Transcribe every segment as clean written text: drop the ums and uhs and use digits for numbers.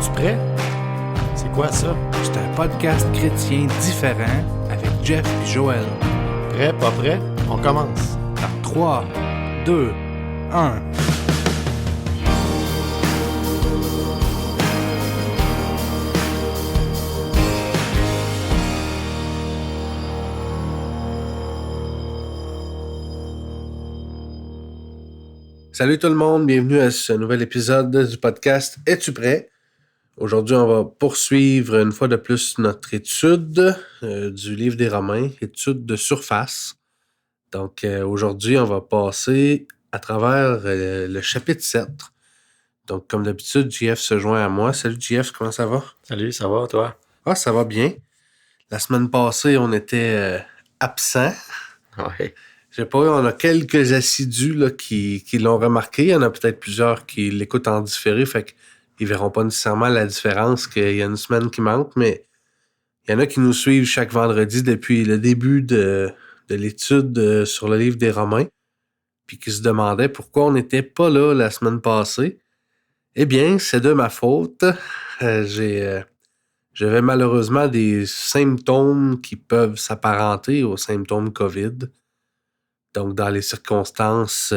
Es-tu prêt? C'est quoi ça? C'est un podcast chrétien différent avec Jeff et Joël. Prêt, pas prêt? On commence. Dans 3, 2, 1... Salut tout le monde, bienvenue à ce nouvel épisode du podcast Es-tu prêt? Aujourd'hui, on va poursuivre une fois de plus notre étude du livre des Romains, étude de surface. Donc aujourd'hui, on va passer à travers le chapitre 7. Donc comme d'habitude, JF se joint à moi. Salut JF, comment ça va? Salut, ça va, toi? Ah, ça va bien. La semaine passée, on était absent. Ouais. Je sais pas, on a quelques assidus là, qui l'ont remarqué. Il y en a peut-être plusieurs qui l'écoutent en différé, fait qu'ils verront pas nécessairement la différence qu'il y a une semaine qui manque, mais il y en a qui nous suivent chaque vendredi depuis le début de l'étude sur le livre des Romains, puis qui se demandaient pourquoi on n'était pas là la semaine passée. Eh bien, c'est de ma faute. J'avais malheureusement des symptômes qui peuvent s'apparenter aux symptômes COVID. Donc, dans les circonstances,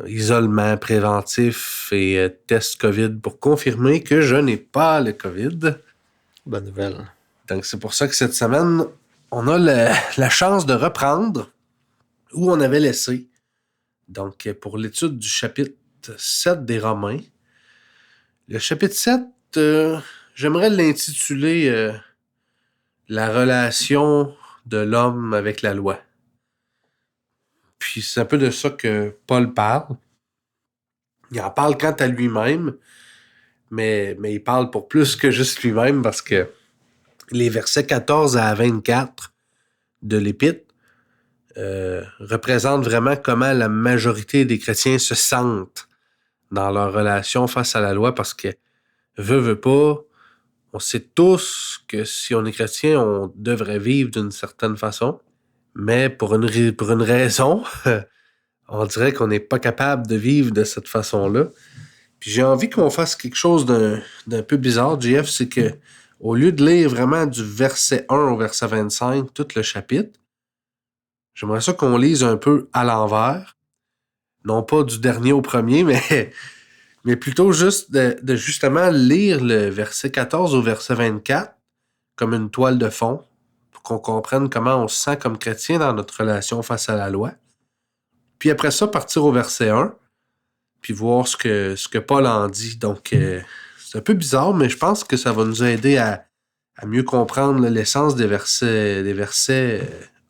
isolement préventif et test COVID pour confirmer que je n'ai pas le COVID. Bonne nouvelle. Donc, c'est pour ça que cette semaine, on a la chance de reprendre où on avait laissé. Donc, pour l'étude du chapitre 7 des Romains. Le chapitre 7, j'aimerais l'intituler La relation de l'homme avec la loi. Puis c'est un peu de ça que Paul parle. Il en parle quant à lui-même, mais il parle pour plus que juste lui-même parce que les versets 14 à 24 de l'Épître représentent vraiment comment la majorité des chrétiens se sentent dans leur relation face à la loi parce que, veut pas, on sait tous que si on est chrétien, on devrait vivre d'une certaine façon, mais pour une raison... on dirait qu'on n'est pas capable de vivre de cette façon-là. Puis j'ai envie qu'on fasse quelque chose d'un peu bizarre, JF, c'est que au lieu de lire vraiment du verset 1 au verset 25, tout le chapitre, j'aimerais ça qu'on lise un peu à l'envers. Non pas du dernier au premier, mais plutôt juste de justement lire le verset 14 au verset 24 comme une toile de fond pour qu'on comprenne comment on se sent comme chrétien dans notre relation face à la loi. Puis après ça, partir au verset 1, puis voir ce que Paul en dit. Donc, c'est un peu bizarre, mais je pense que ça va nous aider à mieux comprendre l'essence des versets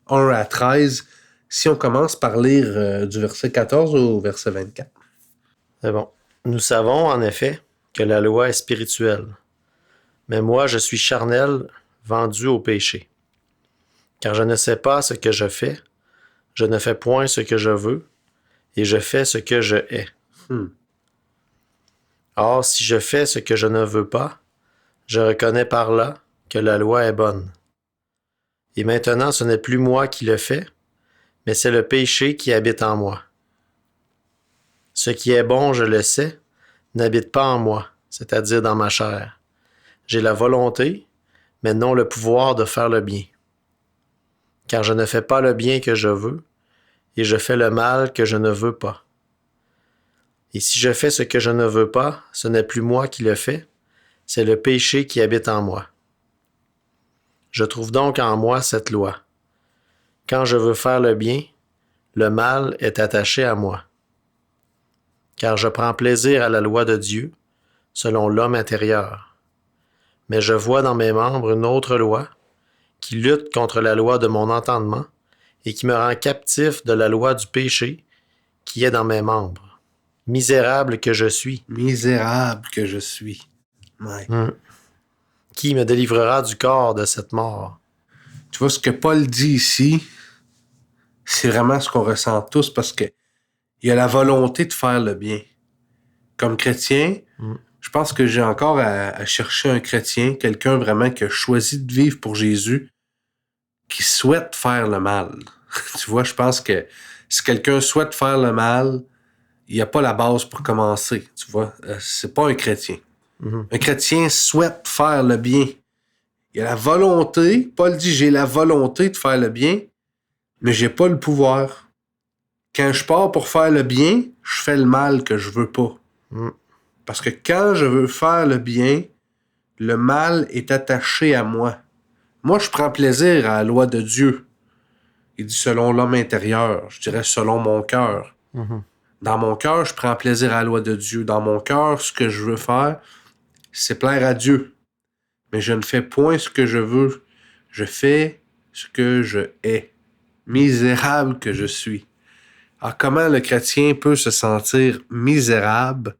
1 à 13 si on commence par lire du verset 14 au verset 24. C'est bon. Nous savons, en effet, que la loi est spirituelle. Mais moi, je suis charnel, vendu au péché. Car je ne sais pas ce que je fais. Je ne fais point ce que je veux, et je fais ce que je hais. Or, si je fais ce que je ne veux pas, je reconnais par là que la loi est bonne. Et maintenant, ce n'est plus moi qui le fais, mais c'est le péché qui habite en moi. Ce qui est bon, je le sais, n'habite pas en moi, c'est-à-dire dans ma chair. J'ai la volonté, mais non le pouvoir de faire le bien. Car je ne fais pas le bien que je veux, et je fais le mal que je ne veux pas. Et si je fais ce que je ne veux pas, ce n'est plus moi qui le fais, c'est le péché qui habite en moi. Je trouve donc en moi cette loi. Quand je veux faire le bien, le mal est attaché à moi. Car je prends plaisir à la loi de Dieu, selon l'homme intérieur. Mais je vois dans mes membres une autre loi, qui lutte contre la loi de mon entendement, et qui me rend captif de la loi du péché qui est dans mes membres. Misérable que je suis. Misérable que je suis. Ouais. Qui me délivrera du corps de cette mort? Tu vois, ce que Paul dit ici, c'est vraiment ce qu'on ressent tous parce que il y a la volonté de faire le bien. Comme chrétien, je pense que j'ai encore à chercher un chrétien, quelqu'un vraiment qui a choisi de vivre pour Jésus, qui souhaite faire le mal. Tu vois, je pense que si quelqu'un souhaite faire le mal, il n'y a pas la base pour commencer, tu vois. C'est pas un chrétien. Un chrétien souhaite faire le bien. Il a la volonté, Paul dit, j'ai la volonté de faire le bien, mais j'ai pas le pouvoir. Quand je pars pour faire le bien, je fais le mal que je veux pas. Parce que quand je veux faire le bien, le mal est attaché à moi. Moi, je prends plaisir à la loi de Dieu. Il dit selon l'homme intérieur, je dirais selon mon cœur. Dans mon cœur, je prends plaisir à la loi de Dieu. Dans mon cœur, ce que je veux faire, c'est plaire à Dieu. Mais je ne fais point ce que je veux. Je fais ce que je hais. Misérable que je suis. Alors, comment le chrétien peut se sentir misérable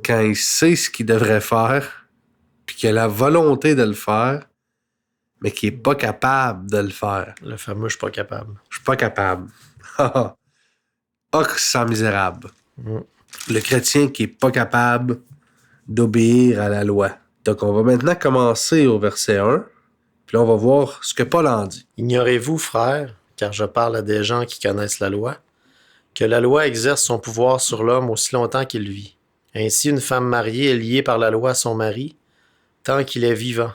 quand il sait ce qu'il devrait faire, puis qu'il a la volonté de le faire, mais qu'il n'est pas capable de le faire? Le fameux « je suis pas capable ». Je suis pas capable. Ah, que c'est misérable. Le chrétien qui est pas capable d'obéir à la loi. Donc, on va maintenant commencer au verset 1, puis là, on va voir ce que Paul en dit. « Ignorez-vous, frères, car je parle à des gens qui connaissent la loi, que la loi exerce son pouvoir sur l'homme aussi longtemps qu'il vit. Ainsi, une femme mariée est liée par la loi à son mari, tant qu'il est vivant.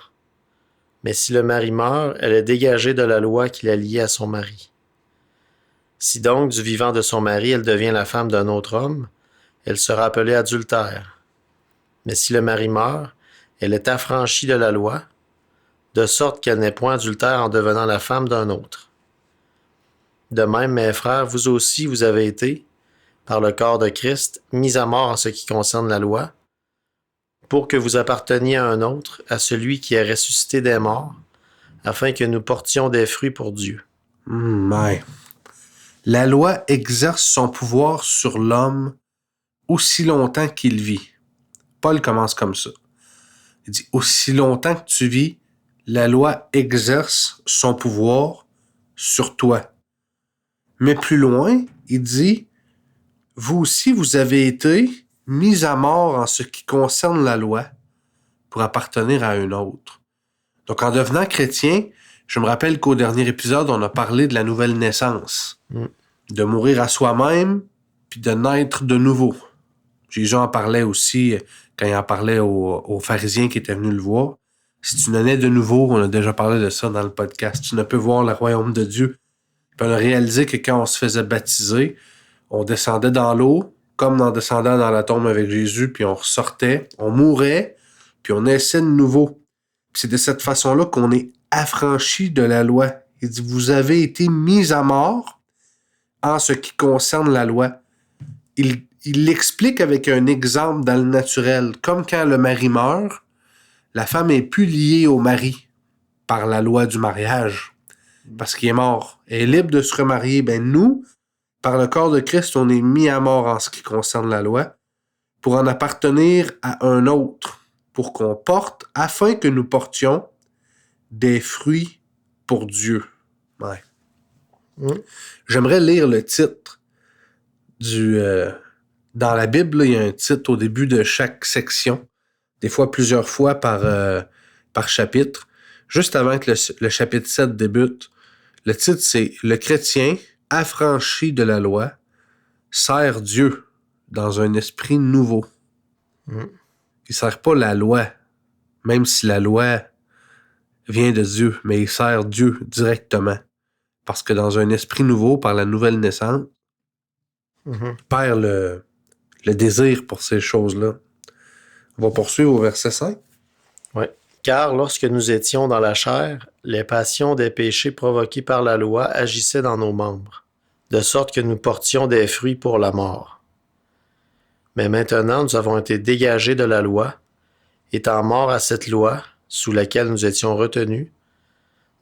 Mais si le mari meurt, elle est dégagée de la loi qui l'a liée à son mari. Si donc, du vivant de son mari, elle devient la femme d'un autre homme, elle sera appelée adultère. Mais si le mari meurt, elle est affranchie de la loi, de sorte qu'elle n'est point adultère en devenant la femme d'un autre. De même, mes frères, vous aussi, vous avez été, par le corps de Christ, mis à mort en ce qui concerne la loi, pour que vous apparteniez à un autre, à celui qui est ressuscité des morts, afin que nous portions des fruits pour Dieu. La loi exerce son pouvoir sur l'homme aussi longtemps qu'il vit. Paul commence comme ça. Il dit, aussi longtemps que tu vis, la loi exerce son pouvoir sur toi. Mais plus loin, il dit, vous aussi, vous avez été mis à mort en ce qui concerne la loi pour appartenir à un autre. Donc, en devenant chrétien, je me rappelle qu'au dernier épisode, on a parlé de la nouvelle naissance. De mourir à soi-même, puis de naître de nouveau. Jésus en parlait aussi quand il en parlait aux pharisiens qui étaient venus le voir. Si tu nais de nouveau, on a déjà parlé de ça dans le podcast, tu ne peux voir le royaume de Dieu. Puis on a réalisé que quand on se faisait baptiser, on descendait dans l'eau, comme en descendant dans la tombe avec Jésus, puis on ressortait, on mourait, puis on naissait de nouveau. Puis c'est de cette façon-là qu'on est affranchi de la loi. Il dit, vous avez été mis à mort en ce qui concerne la loi. Il l'explique avec un exemple dans le naturel. Comme quand le mari meurt, la femme est plus liée au mari par la loi du mariage, parce qu'il est mort. Elle est libre de se remarier. Ben nous, par le corps de Christ, on est mis à mort en ce qui concerne la loi, pour en appartenir à un autre, pour qu'on porte, afin que nous portions des fruits pour Dieu. Ouais. J'aimerais lire le titre dans la Bible, là, il y a un titre au début de chaque section, des fois plusieurs fois par chapitre. Juste avant que le chapitre 7 débute, le titre c'est « Le chrétien, affranchi de la loi, sert Dieu dans un esprit nouveau ». Il ne sert pas la loi, même si la loi vient de Dieu, mais il sert Dieu directement. Parce que dans un esprit nouveau, par la nouvelle naissance, il perd le désir pour ces choses-là. On va poursuivre au verset 5. Oui. Car lorsque nous étions dans la chair, les passions des péchés provoqués par la loi agissaient dans nos membres, de sorte que nous portions des fruits pour la mort. Mais maintenant, nous avons été dégagés de la loi, étant morts à cette loi sous laquelle nous étions retenus,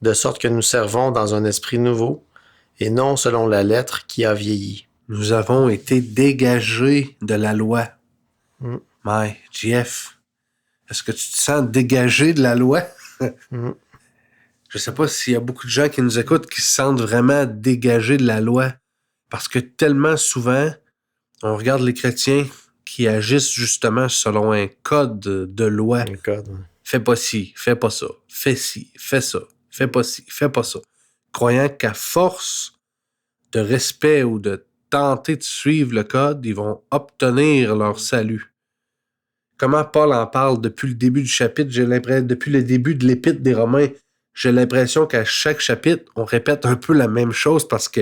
de sorte que nous servons dans un esprit nouveau et non selon la lettre qui a vieilli. Nous avons été dégagés de la loi. Mais, Jeff, est-ce que tu te sens dégagé de la loi? Je sais pas s'il y a beaucoup de gens qui nous écoutent qui se sentent vraiment dégagés de la loi. Parce que tellement souvent, on regarde les chrétiens qui agissent justement selon un code de loi. Un code, ouais. Fais pas ci, fais pas ça. Fais ci, fais ça. Fais pas ci, fais pas ça. Croyant qu'à force de respect ou de tenter de suivre le code, ils vont obtenir leur salut. comment Paul en parle depuis le début du chapitre, depuis le début de l'épître des Romains, j'ai l'impression qu'à chaque chapitre, on répète un peu la même chose parce que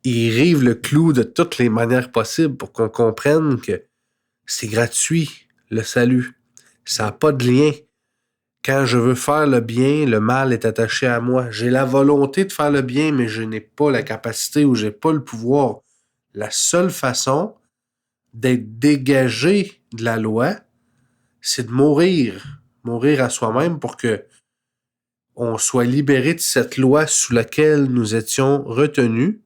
il rive le clou de toutes les manières possibles pour qu'on comprenne que c'est gratuit, le salut. Ça n'a pas de lien. Quand je veux faire le bien, le mal est attaché à moi. J'ai la volonté de faire le bien, mais je n'ai pas la capacité ou j'ai pas le pouvoir. La seule façon d'être dégagé de la loi, c'est de mourir. Mourir à soi-même pour que on soit libéré de cette loi sous laquelle nous étions retenus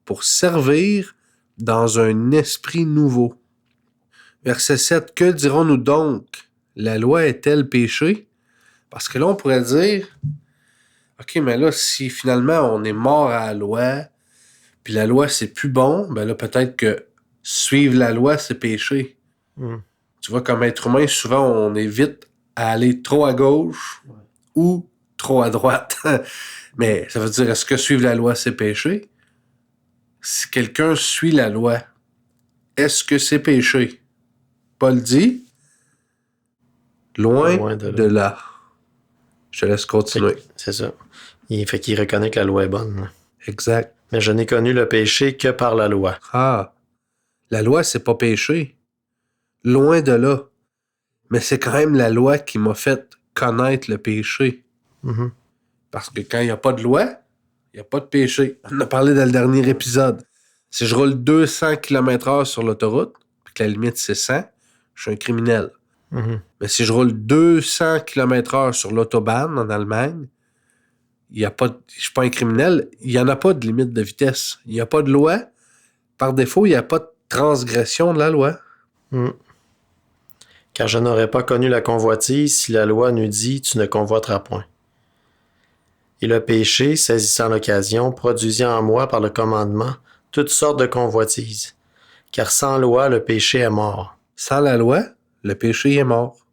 pour servir dans un esprit nouveau. Verset 7. Que dirons-nous donc? La loi est-elle péché? Parce que là, on pourrait dire, OK, mais là, si finalement on est mort à la loi, puis la loi, c'est plus bon, ben là, peut-être que suivre la loi, c'est péché. Tu vois, comme être humain, souvent, on évite à aller trop à gauche ou trop à droite. Mais ça veut dire, est-ce que suivre la loi, c'est péché? Si quelqu'un suit la loi, est-ce que c'est péché? Paul dit, loin de là. Je te laisse continuer. C'est ça. Fait qu'il reconnaît que la loi est bonne. Exact. Mais je n'ai connu le péché que par la loi. Ah, la loi, c'est pas péché. Loin de là. Mais c'est quand même la loi qui m'a fait connaître le péché. Mm-hmm. Parce que quand il n'y a pas de loi, il n'y a pas de péché. On en a parlé dans le dernier épisode. Si je roule 200 km/h sur l'autoroute, puis que la limite c'est 100, je suis un criminel. Mm-hmm. Mais si je roule 200 km/h sur l'autobahn en Allemagne, je ne suis pas un criminel, il n'y en a pas de limite de vitesse. Il n'y a pas de loi. Par défaut, il n'y a pas de transgression de la loi. Car je n'aurais pas connu la convoitise si la loi n'eût dit « Tu ne convoiteras point ». Et le péché, saisissant l'occasion, produisit en moi par le commandement toutes sortes de convoitises. Car sans loi, le péché est mort. Sans la loi, le péché est mort.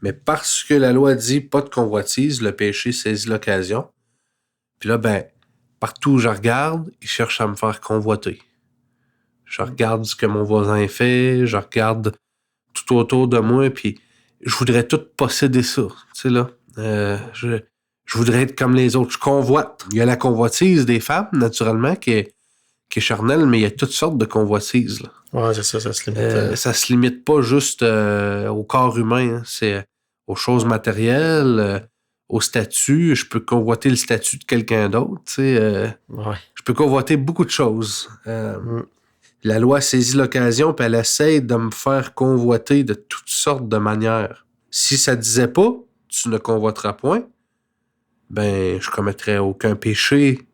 Mais parce que la loi dit pas de convoitise, le péché saisit l'occasion. Puis là, partout où je regarde, il cherche à me faire convoiter. Je regarde ce que mon voisin fait, je regarde tout autour de moi, puis je voudrais tout posséder ça. Tu sais, là, je voudrais être comme les autres. Je convoite. Il y a la convoitise des femmes, naturellement, qui est charnelle, mais il y a toutes sortes de convoitises, là. Ouais, c'est ça, ça se limite. Ça se limite pas juste au corps humain, hein. C'est aux choses matérielles, au statut. Je peux convoiter le statut de quelqu'un d'autre. Tu sais, je peux convoiter beaucoup de choses. La loi saisit l'occasion puis elle essaie de me faire convoiter de toutes sortes de manières. Si ça disait pas « tu ne convoiteras point », je commettrais aucun péché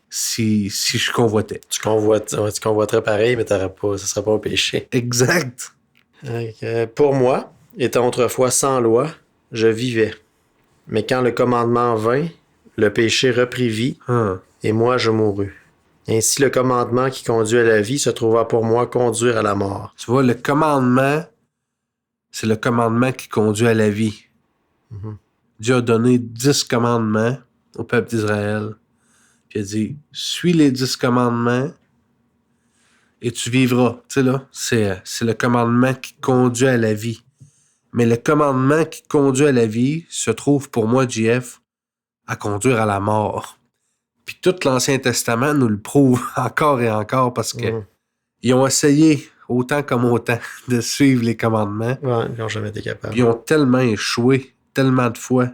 si je convoitais. Tu convoiterais pareil, mais ça serait pas un péché. Exact. Pour moi, étant autrefois sans loi, je vivais. Mais quand le commandement vint, le péché reprit vie, et moi je mourus. Ainsi, le commandement qui conduit à la vie se trouva pour moi conduire à la mort. Tu vois, le commandement, c'est le commandement qui conduit à la vie. Mm-hmm. Dieu a donné 10 commandements au peuple d'Israël. Puis il a dit, suis les 10 commandements et tu vivras. Tu sais là, c'est le commandement qui conduit à la vie. Mais le commandement qui conduit à la vie se trouve pour moi, JF, à conduire à la mort. Puis tout l'Ancien Testament nous le prouve encore et encore parce que ils ont essayé autant comme autant de suivre les commandements. Ouais, ils n'ont jamais été capables. Puis ils ont tellement échoué, tellement de fois,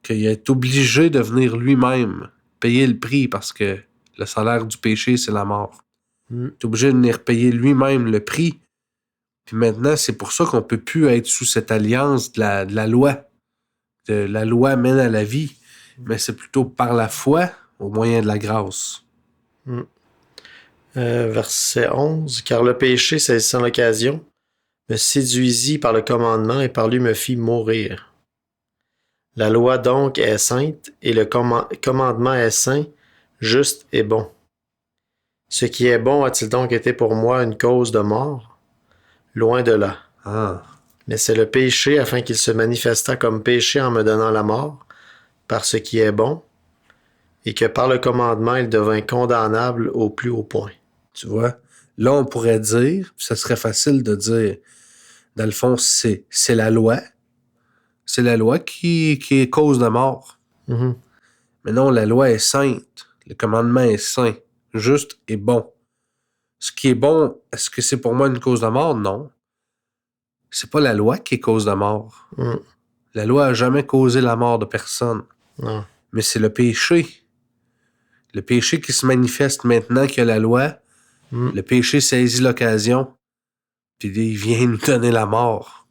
qu'il est obligé de venir lui-même payer le prix parce que le salaire du péché, c'est la mort. Il est obligé de venir payer lui-même le prix. Puis maintenant, c'est pour ça qu'on peut plus être sous cette alliance de la loi. La loi mène à la vie, mais c'est plutôt par la foi au moyen de la grâce. Verset 11. Car le péché, saisissant l'occasion, me séduisit par le commandement et par lui me fit mourir. La loi donc est sainte et le commandement est saint, juste et bon. Ce qui est bon a-t-il donc été pour moi une cause de mort? Loin de là. Mais c'est le péché afin qu'il se manifestât comme péché en me donnant la mort, par ce qui est bon, et que par le commandement il devint condamnable au plus haut point. Tu vois, là on pourrait dire, ça serait facile de dire, Dans le fond, c'est la loi. C'est la loi qui est cause de mort. Mhm. Mais non, la loi est sainte. Le commandement est saint, juste et bon. Ce qui est bon, est-ce que c'est pour moi une cause de mort? Non. C'est pas la loi qui est cause de mort. Mhm. La loi a jamais causé la mort de personne. Non. Mais c'est le péché. Le péché qui se manifeste maintenant qu'il y a la loi. Mhm. Le péché saisit l'occasion. Puis il vient nous donner la mort.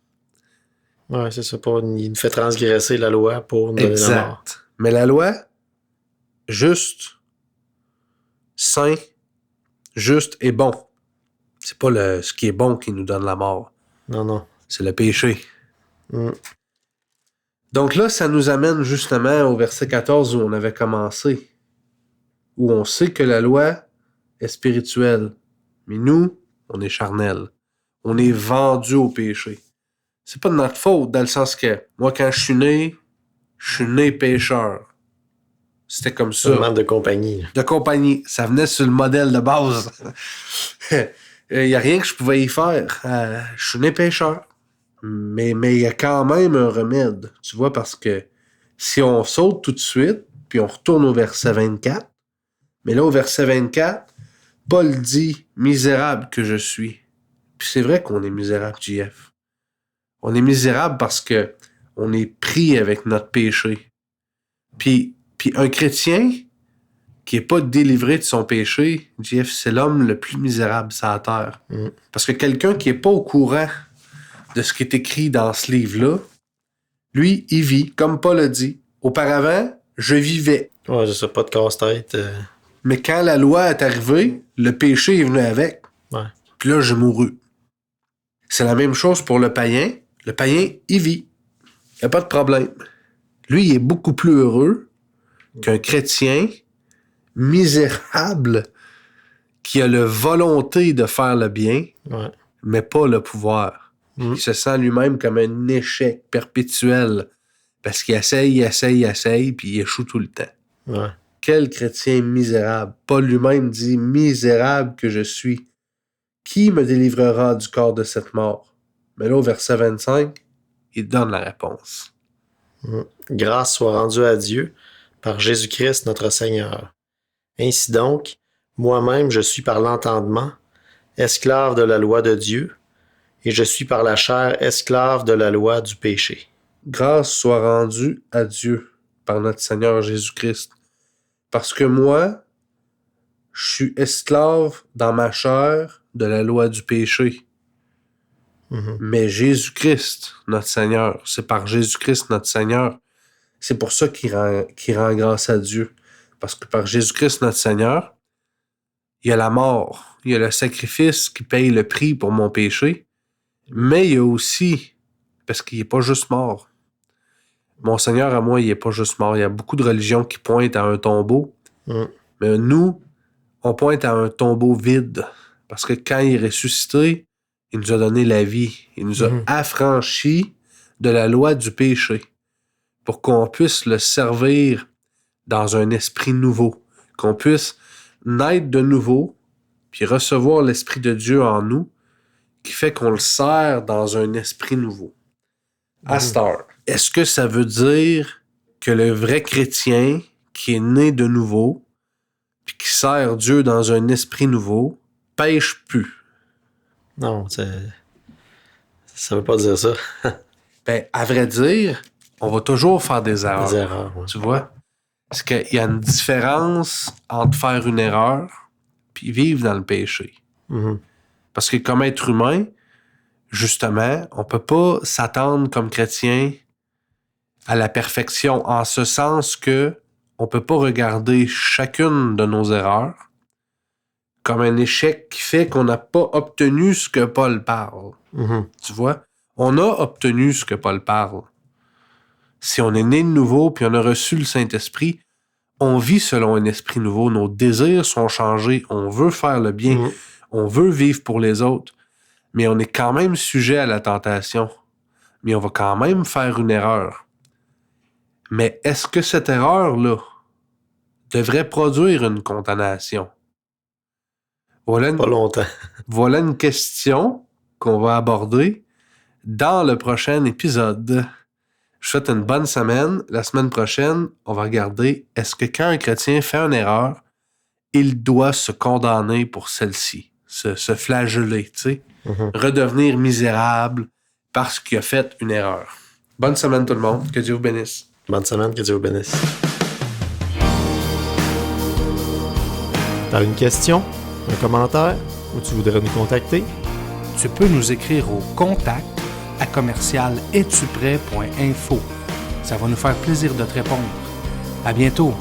Ouais, c'est ça. Il nous fait transgresser la loi pour nous donner la mort. Exact. Mais la loi, juste, saint, juste et bon. C'est pas ce qui est bon qui nous donne la mort. Non, non. C'est le péché. Mhm. Donc là, ça nous amène justement au verset 14 où on avait commencé. Où on sait que la loi est spirituelle. Mais nous, on est charnel. On est vendu au péché. C'est pas de notre faute, dans le sens que moi, quand je suis né pécheur. C'était comme ça. Seulement de compagnie. De compagnie. Ça venait sur le modèle de base. Il n'y a rien que je pouvais y faire. Je suis né pécheur. Mais il y a quand même un remède. Tu vois, parce que si on saute tout de suite, puis on retourne au verset 24, mais là, au verset 24, Paul dit « Misérable que je suis ». Puis c'est vrai qu'on est misérable, JF. On est misérable parce que on est pris avec notre péché. Puis un chrétien qui n'est pas délivré de son péché, JF, c'est l'homme le plus misérable sur la terre. Mm. Parce que quelqu'un qui n'est pas au courant de ce qui est écrit dans ce livre-là, lui, il vit, comme Paul a dit. Auparavant, je vivais. Ouais, je sais pas de casse-tête. Mais quand la loi est arrivée, le péché est venu avec. Ouais. Puis là, j'ai mouru. C'est la même chose pour le païen. Le païen, il vit. Il n'y a pas de problème. Lui, il est beaucoup plus heureux qu'un chrétien misérable qui a la volonté de faire le bien, Ouais. mais pas le pouvoir. Mm. Il se sent lui-même comme un échec perpétuel parce qu'il essaye, puis il échoue tout le temps. Ouais. Quel chrétien misérable. Paul lui-même dit « Misérable que je suis. Qui me délivrera du corps de cette mort? » Mais là, au verset 25, il donne la réponse. Mm. Grâce soit rendue à Dieu par Jésus-Christ notre Seigneur. Ainsi donc, moi-même je suis par l'entendement esclave de la loi de Dieu, et je suis par la chair esclave de la loi du péché. Grâce soit rendue à Dieu par notre Seigneur Jésus-Christ. Parce que moi, je suis esclave dans ma chair de la loi du péché. Mhm. Mais Jésus-Christ, notre Seigneur, c'est par Jésus-Christ, notre Seigneur. C'est pour ça qu'il rend grâce à Dieu. Parce que par Jésus-Christ, notre Seigneur, il y a la mort, il y a le sacrifice qui paye le prix pour mon péché, mais il y a aussi, parce qu'il n'est pas juste mort. Mon Seigneur à moi, il n'est pas juste mort. Il y a beaucoup de religions qui pointent à un tombeau, mais nous, on pointe à un tombeau vide. Parce que quand il est ressuscité, il nous a donné la vie. Il nous a affranchis de la loi du péché pour qu'on puisse le servir dans un esprit nouveau, qu'on puisse naître de nouveau puis recevoir l'Esprit de Dieu en nous qui fait qu'on le sert dans un esprit nouveau. À cette heure, est-ce que ça veut dire que le vrai chrétien qui est né de nouveau puis qui sert Dieu dans un esprit nouveau pêche plus? Non, ça veut pas dire ça. Ben, à vrai dire, on va toujours faire des erreurs. Des erreurs, ouais. Tu vois? Parce qu'il y a une différence entre faire une erreur puis vivre dans le péché. Mhm. Parce que comme être humain, justement, on peut pas s'attendre comme chrétien à la perfection, en ce sens que on peut pas regarder chacune de nos erreurs comme un échec qui fait qu'on n'a pas obtenu ce que Paul parle. Mhm. Tu vois? On a obtenu ce que Paul parle. Si on est né de nouveau puis on a reçu le Saint-Esprit, on vit selon un esprit nouveau. Nos désirs sont changés. On veut faire le bien. Mhm. On veut vivre pour les autres. Mais on est quand même sujet à la tentation. Mais on va quand même faire une erreur. Mais est-ce que cette erreur-là devrait produire une condamnation? Pas longtemps. Voilà une question qu'on va aborder dans le prochain épisode. Je vous souhaite une bonne semaine. La semaine prochaine, on va regarder est-ce que quand un chrétien fait une erreur, il doit se condamner pour celle-ci, se flageller, tu sais, redevenir misérable parce qu'il a fait une erreur. Bonne semaine tout le monde. Que Dieu vous bénisse. Bonne semaine, que Dieu vous bénisse. T'as une question, un commentaire ou tu voudrais nous contacter? Tu peux nous écrire au contact@commercial-es-tu-prêt.info. Ça va nous faire plaisir de te répondre. À bientôt!